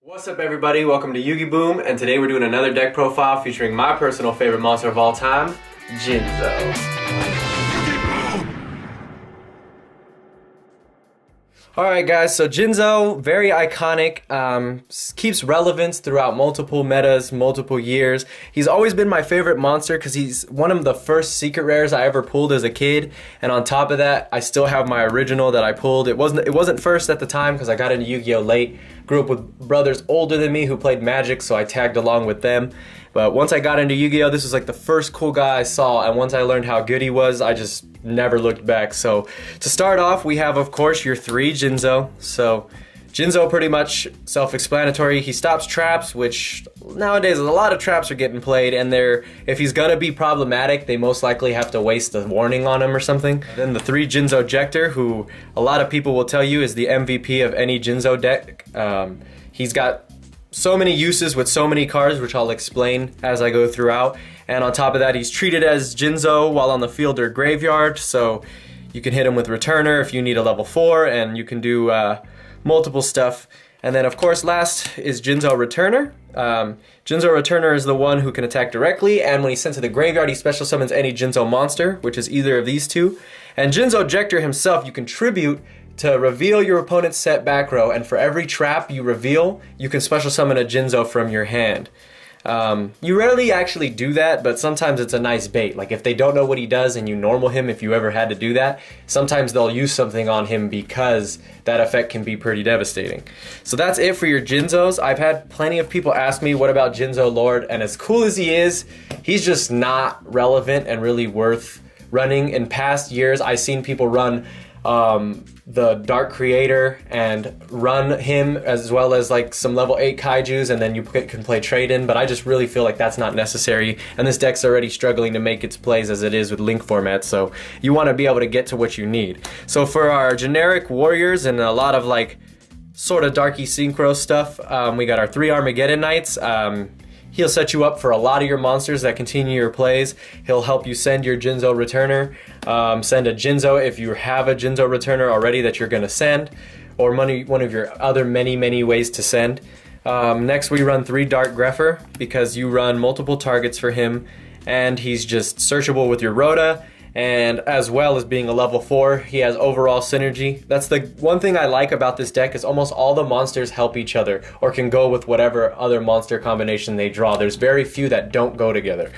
What's up everybody, welcome to YugiBoom, and today we're doing another deck profile featuring my personal favorite monster of all time, Jinzo. Alright guys, so Jinzo, very iconic, keeps relevance throughout multiple metas, multiple years. He's always been my favorite monster because he's one of the first secret rares I ever pulled as a kid, and on top of that, I still have my original that I pulled. It wasn't first at the time because I got into Yu-Gi-Oh late. Grew up with brothers older than me who played Magic, so I tagged along with them. But once I got into Yu-Gi-Oh, this was like the first cool guy I saw, and once I learned how good he was, I just never looked back. So to start off, we have, of course, your 3 Jinzo. So Jinzo, pretty much self-explanatory. He stops traps, which nowadays a lot of traps are getting played, and if he's gonna be problematic, they most likely have to waste a warning on him or something. Then the 3 Jinzo Ejector, who a lot of people will tell you is the MVP of any Jinzo deck. He's got so many uses with so many cards, which I'll explain as I go throughout. And on top of that, he's treated as Jinzo while on the field or graveyard, so you can hit him with Returner if you need a level 4, and you can do multiple stuff. And then of course last is Jinzo Returner. Jinzo Returner is the one who can attack directly, and when he's sent to the graveyard, he special summons any Jinzo monster, which is either of these two. And Jinzo Ejector himself, you contribute to reveal your opponent's set back row, and for every trap you reveal, you can special summon a Jinzo from your hand. You rarely actually do that, but sometimes it's a nice bait. Like if they don't know what he does and you normal him, if you ever had to do that, sometimes they'll use something on him because that effect can be pretty devastating. So that's it for your Jinzos. I've had plenty of people ask me, what about Jinzo Lord? And as cool as he is, he's just not relevant and really worth running. In past years, I've seen people run the Dark Creator and run him as well as like some level 8 kaijus, and then you can play trade-in, but I just really feel like that's not necessary, and this deck's already struggling to make its plays as it is with Link format, so you want to be able to get to what you need. So for our generic warriors and a lot of like sort of darky synchro stuff, we got our 3 Armageddon Knights. He'll set you up for a lot of your monsters that continue your plays. He'll help you send your Jinzo Returner, send a Jinzo if you have a Jinzo Returner already that you're gonna send, or one of your other many ways to send. Next we run 3 Dark Grepher because you run multiple targets for him, and he's just searchable with your Rhoda, and as well as being a level 4, he has overall synergy. That's the one thing I like about this deck, is almost all the monsters help each other or can go with whatever other monster combination they draw. There's very few that don't go together.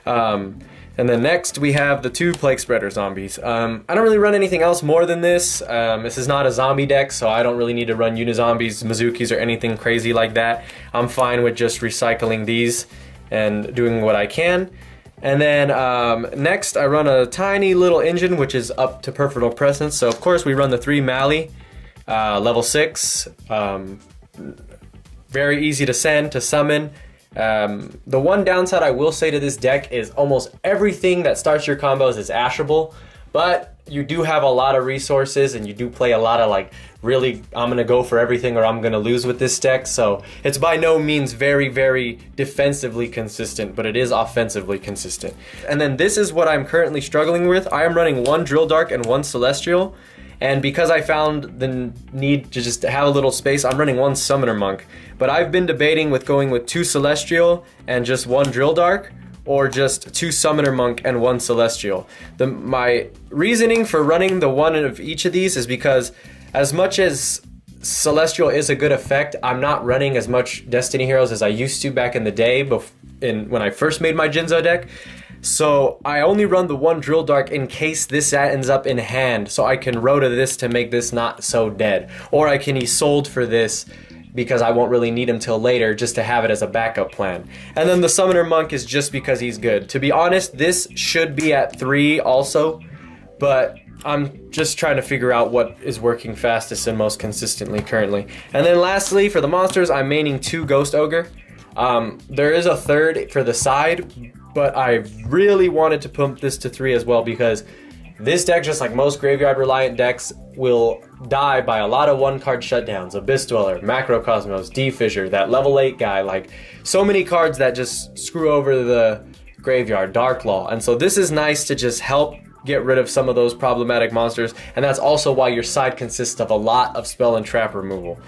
And then next we have the 2 Plague Spreader zombies. I don't really run anything else more than this. This is not a zombie deck, so I don't really need to run Unizombies, Mizukis, or anything crazy like that. I'm fine with just recycling these and doing what I can. And then next I run a tiny little engine which is up to Peripheral Presence. So of course we run the 3 Mali, level 6, very easy to send, to summon. The one downside I will say to this deck is almost everything that starts your combos is ashable, but you do have a lot of resources and you do play a lot of like, really, I'm gonna go for everything or I'm gonna lose with this deck. So it's by no means very defensively consistent, but it is offensively consistent. And then this is what I'm currently struggling with. I am running 1 Drill Dark and 1 Celestial. And because I found the need to just have a little space, I'm running 1 Summoner Monk. But I've been debating with going with 2 Celestial and just 1 Drill Dark, or just 2 Summoner Monk and 1 Celestial. My reasoning for running the one of each of these is because as much as Celestial is a good effect, I'm not running as much Destiny Heroes as I used to back in the day when I first made my Jinzo deck. So I only run the 1 Drill Dark in case this ends up in hand, so I can Rhoda this to make this not so dead. Or I can Isolde for this because I won't really need him till later, just to have it as a backup plan. And then the Summoner Monk is just because he's good. To be honest, this should be at 3 also, but I'm just trying to figure out what is working fastest and most consistently currently. And then lastly, for the monsters, I'm maining 2 Ghost Ogre. There is a 3rd for the side, but I really wanted to pump this to 3 as well, because this deck, just like most graveyard reliant decks, will die by a lot of 1-card shutdowns. Abyss Dweller, Macrocosmos, D-Fissure, that level 8 guy, like so many cards that just screw over the graveyard, Dark Law. And so this is nice to just help get rid of some of those problematic monsters, and that's also why your side consists of a lot of spell and trap removal.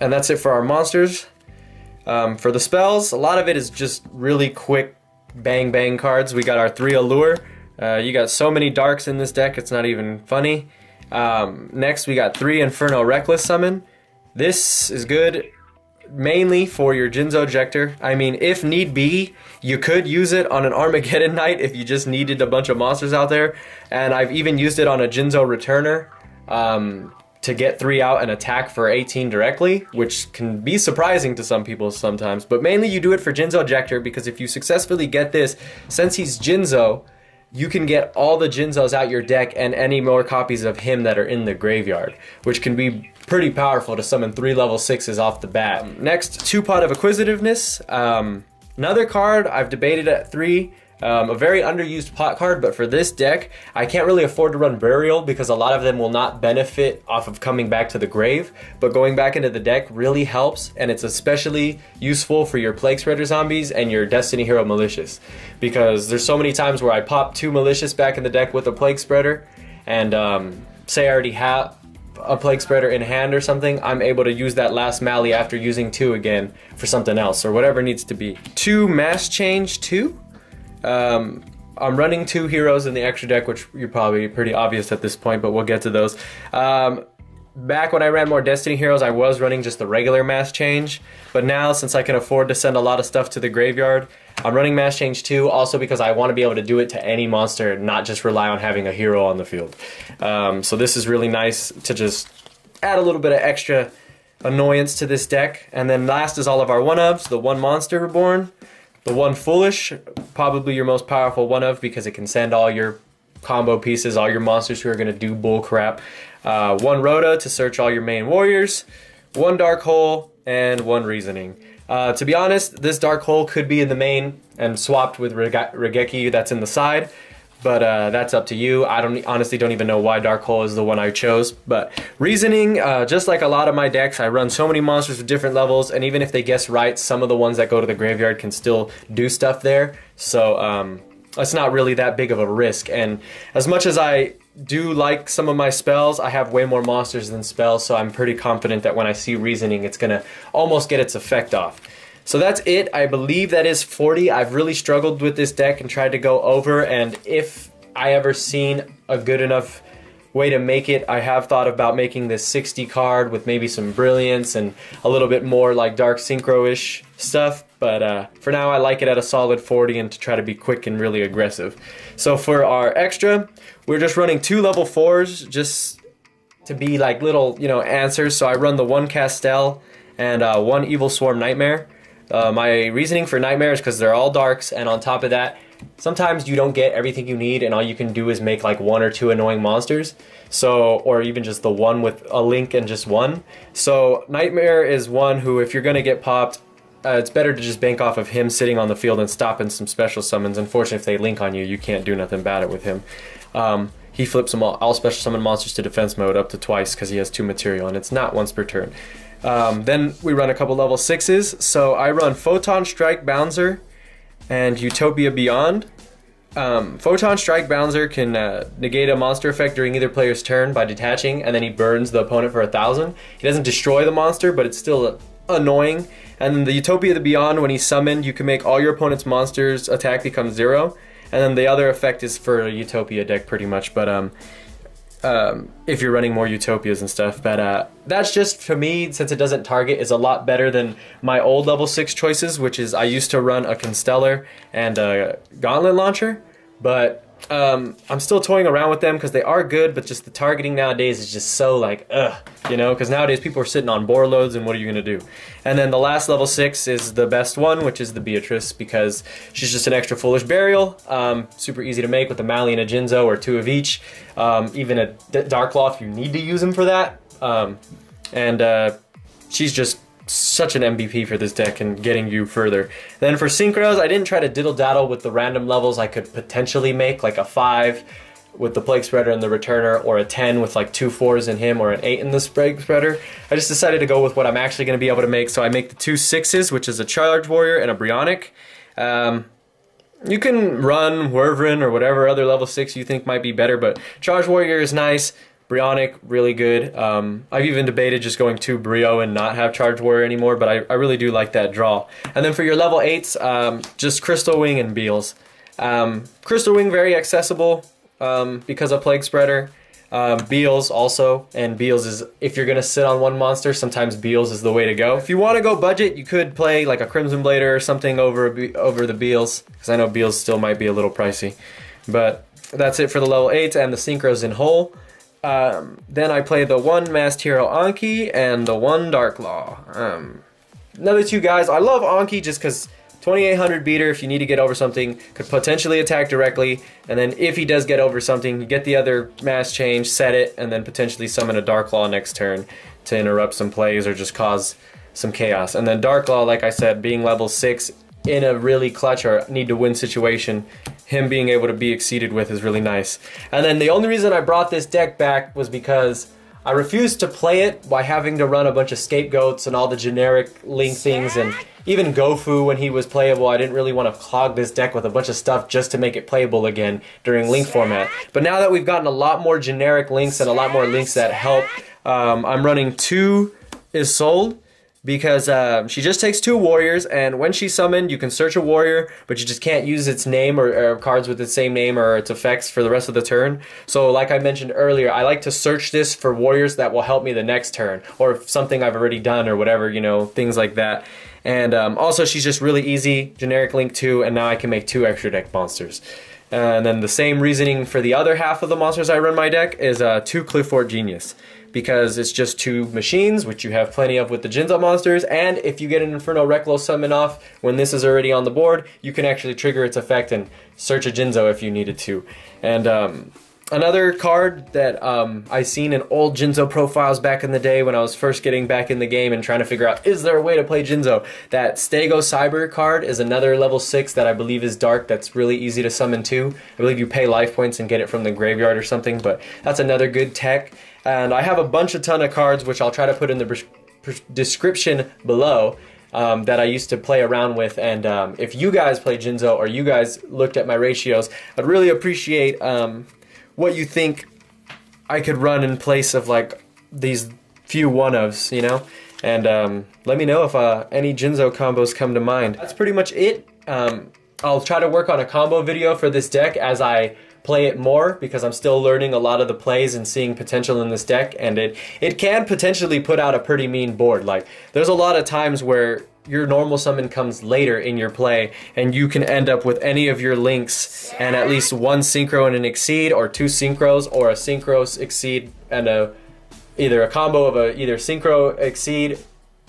And that's it for our monsters. For the spells, a lot of it is just really quick bang bang cards. We got our 3 Allure. You got so many darks in this deck, it's not even funny. Next we got 3 Inferno Reckless Summon. This is good mainly for your Jinzo Ejector. I mean, if need be, you could use it on an Armageddon night if you just needed a bunch of monsters out there. And I've even used it on a Jinzo Returner to get 3 out and attack for 18 directly, which can be surprising to some people sometimes. But mainly you do it for Jinzo Ejector, because if you successfully get this, since he's Jinzo, you can get all the Jinzos out your deck and any more copies of him that are in the graveyard, which can be pretty powerful to summon 3 level 6s off the bat. Next, 2 Pot of Acquisitiveness. Another card I've debated at 3. A very underused pot card, but for this deck, I can't really afford to run Burial because a lot of them will not benefit off of coming back to the grave, but going back into the deck really helps, and it's especially useful for your Plague Spreader zombies and your Destiny Hero Malicious, because there's so many times where I pop 2 Malicious back in the deck with a Plague Spreader, and say I already have a Plague Spreader in hand or something, I'm able to use that last Mally after using 2 again for something else, or whatever needs to be. 2 Mass Change 2. I'm running 2 heroes in the extra deck, which you're probably pretty obvious at this point, but we'll get to those. Back when I ran more Destiny heroes, I was running just the regular Mass Change, but now since I can afford to send a lot of stuff to the graveyard, I'm running Mass Change 2, also because I want to be able to do it to any monster, not just rely on having a hero on the field. So this is really nice to just add a little bit of extra annoyance to this deck. And then last is all of our 1-ofs, the 1 Monster Reborn. The 1 Foolish, probably your most powerful 1-of because it can send all your combo pieces, all your monsters who are going to do bull crap. 1 Rhoda to search all your main warriors. 1 Dark Hole, and 1 Reasoning. To be honest, this Dark Hole could be in the main and swapped with Regeki that's in the side. But that's up to you. I honestly don't even know why Dark Hole is the one I chose. But Reasoning, just like a lot of my decks, I run so many monsters with different levels, and even if they guess right, some of the ones that go to the graveyard can still do stuff there. So it's not really that big of a risk. And as much as I do like some of my spells, I have way more monsters than spells, so I'm pretty confident that when I see Reasoning, it's going to almost get its effect off. So that's it. I believe that is 40. I've really struggled with this deck and tried to go over, and if I ever seen a good enough way to make it, I have thought about making this 60 card with maybe some Brilliance and a little bit more like Dark Synchro-ish stuff, but for now I like it at a solid 40 and to try to be quick and really aggressive. So for our extra, we're just running 2 level 4s just to be like little, answers. So I run the 1 Castel and 1 Evil Swarm Nightmare. My reasoning for Nightmare is because they're all darks, and on top of that, sometimes you don't get everything you need and all you can do is make like 1 or 2 annoying monsters. So, or even just the 1 with a link and just 1. So Nightmare is one who, if you're going to get popped, it's better to just bank off of him sitting on the field and stopping some special summons. Unfortunately, if they link on you, you can't do nothing about it with him. He flips them all special summon monsters to defense mode up to twice because he has 2 material, and it's not once per turn. Then we run a couple level 6s. So I run Photon Strike Bouncer and Utopia Beyond. Photon Strike Bouncer can negate a monster effect during either player's turn by detaching, and then he burns the opponent for 1,000. He doesn't destroy the monster, but it's still annoying. And then the Utopia Beyond, when he's summoned, you can make all your opponent's monsters attack become 0. And then the other effect is for a Utopia deck pretty much, but if you're running more Utopias and stuff. But that's just, for me, since it doesn't target, is a lot better than my old level 6 choices, which is I used to run a Constellar and a Gauntlet Launcher, but I'm still toying around with them because they are good, but just the targeting nowadays is just so like, because nowadays people are sitting on boar loads, and what are you going to do? And then the last level 6 is the best one, which is the Beatrice, because she's just an extra Foolish Burial, super easy to make with a Mally and a Jinzo, or 2 of each, even a Dark Law if you need to use them for that, and she's just such an MVP for this deck and getting you further. Then for synchros, I didn't try to diddle-daddle with the random levels I could potentially make, like a 5 with the Plague Spreader and the Returner, or a 10 with like 2 4s in him, or an 8 in the Plague Spreader. I just decided to go with what I'm actually going to be able to make, so I make the 2 6s, which is a Charge Warrior and a Bryonic. You can run Wervrin or whatever other level 6 you think might be better, but Charge Warrior is nice. Brionic, really good. I've even debated just going 2 Brio and not have Charge Warrior anymore, but I really do like that draw. And then for your level 8s, just Crystal Wing and Beals. Crystal Wing, very accessible because of Plague Spreader. Beals also, and Beals is, if you're gonna sit on one monster, sometimes Beals is the way to go. If you want to go budget, you could play like a Crimson Blader or something over the Beals, because I know Beals still might be a little pricey. But that's it for the level 8s and the synchros in whole. Then I play the 1 Masked Hero Anki and the 1 Dark Law. Another 2 guys, I love Anki just because 2800 beater, if you need to get over something, could potentially attack directly, and then if he does get over something, you get the other mass change, set it, and then potentially summon a Dark Law next turn to interrupt some plays or just cause some chaos. And then Dark Law, like I said, being level 6 in a really clutch or need to win situation, him being able to be exceeded with is really nice. And then the only reason I brought this deck back was because I refused to play it by having to run a bunch of scapegoats and all the generic link things, and even Gofu when he was playable. I didn't really want to clog this deck with a bunch of stuff just to make it playable again during link format. But now that we've gotten a lot more generic links and a lot more links that help, I'm running 2 Isolde, because she just takes 2 warriors, and when she's summoned you can search a warrior, but you just can't use its name or cards with its same name or its effects for the rest of the turn. So like I mentioned earlier, I like to search this for warriors that will help me the next turn, or something I've already done or whatever, you know, things like that. And also she's just really easy, generic link 2, and now I can make 2 extra deck monsters. And then the same reasoning for the other half of the monsters I run my deck is 2 Clifford Genius, because it's just 2 machines, which you have plenty of with the Jinzo monsters, and if you get an Inferno Reklo summon off when this is already on the board, you can actually trigger its effect and search a Jinzo if you needed to. And another card that I seen in old Jinzo profiles back in the day when I was first getting back in the game and trying to figure out, is there a way to play Jinzo? That Stego Cyber card is another level 6 that I believe is dark, that's really easy to summon too. I believe you pay life points and get it from the graveyard or something, but that's another good tech. And I have a ton of cards, which I'll try to put in the description below, that I used to play around with. And if you guys play Jinzo or you guys looked at my ratios, I'd really appreciate what you think I could run in place of like these few one-ofs, you know? And let me know if any Jinzo combos come to mind. That's pretty much it. I'll try to work on a combo video for this deck as I play it more, because I'm still learning a lot of the plays and seeing potential in this deck, and it can potentially put out a pretty mean board. Like, there's a lot of times where your normal summon comes later in your play, and you can end up with any of your links and at least 1 synchro and an exceed, or 2 synchros, or a synchro exceed and either a combo of either synchro exceed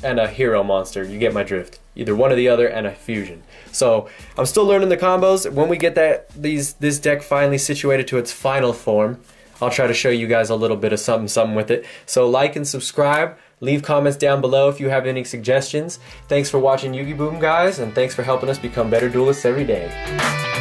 and a hero monster. You get my drift. Either one or the other and a fusion. So I'm still learning the combos. When we get this deck finally situated to its final form, I'll try to show you guys a little bit of something with it. So like and subscribe. Leave comments down below if you have any suggestions. Thanks for watching YugiBoom, guys, and thanks for helping us become better duelists every day.